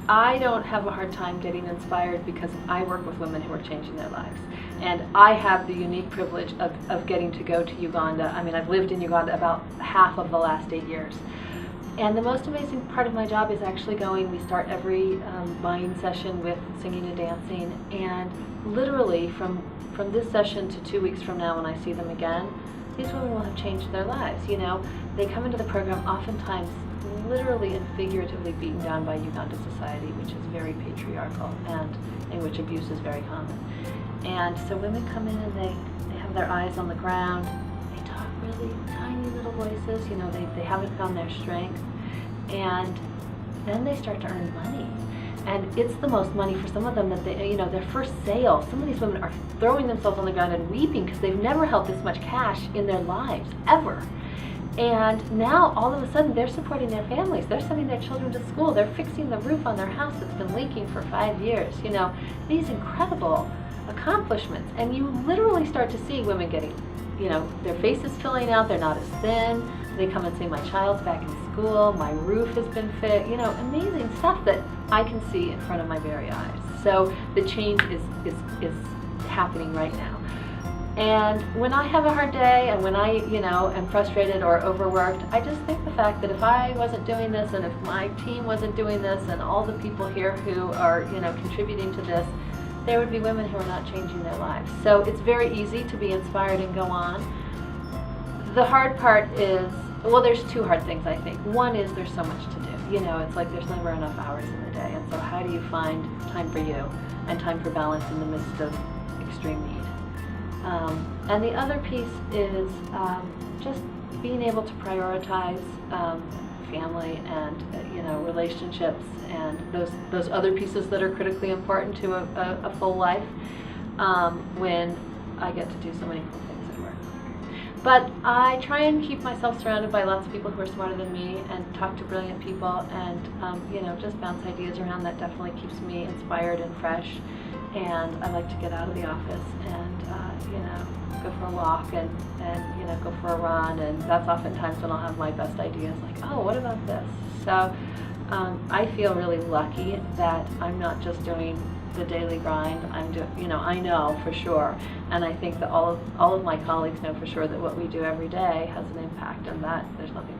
I don't have a hard time getting inspired because I work with women who are changing their lives. And I have the unique privilege of getting to go to Uganda. I mean, I've lived in Uganda about half of the last 8 years. And the most amazing part of my job is actually going. We start every mind session with singing and dancing. And literally from this session to 2 weeks from now when I see them again, these women will have changed their lives. You know, they come into the program oftentimes literally and figuratively beaten down by Uganda society, which is very patriarchal and in which abuse is very common. And so women come in and they have their eyes on the ground, they talk really tiny little voices, you know, they haven't found their strength, and then they start to earn money. And it's the most money for some of them that they, you know, their first sale, some of these women are throwing themselves on the ground and weeping because they've never held this much cash in their lives, ever. And now, all of a sudden, they're supporting their families. They're sending their children to school. They're fixing the roof on their house that's been leaking for 5 years. You know, these incredible accomplishments. And you literally start to see women getting, you know, their faces filling out. They're not as thin. They come and say, my child's back in school. My roof has been fixed. You know, amazing stuff that I can see in front of my very eyes. So the change is happening right now. And when I have a hard day and when I, you know, am frustrated or overworked, I just think the fact that if I wasn't doing this and if my team wasn't doing this and all the people here who are, you know, contributing to this, there would be women who are not changing their lives. So it's very easy to be inspired and go on. The hard part is, well, there's two hard things, I think. One is there's so much to do. You know, it's like there's never enough hours in the day. And so how do you find time for you and time for balance in the midst of extreme need? And the other piece is just being able to prioritize family and you know, relationships and those other pieces that are critically important to a full life when I get to do so many cool things at work. But I try and keep myself surrounded by lots of people who are smarter than me and talk to brilliant people and you know, just bounce ideas around. That definitely keeps me inspired and fresh. And I like to get out of the office and you know, go for a walk and you know, go for a run, and that's oftentimes when I'll have my best ideas, like, oh, what about this? So I feel really lucky that I'm not just doing the daily grind. I'm doing, you know, I know for sure, and I think that all of my colleagues know for sure that what we do every day has an impact, and that there's nothing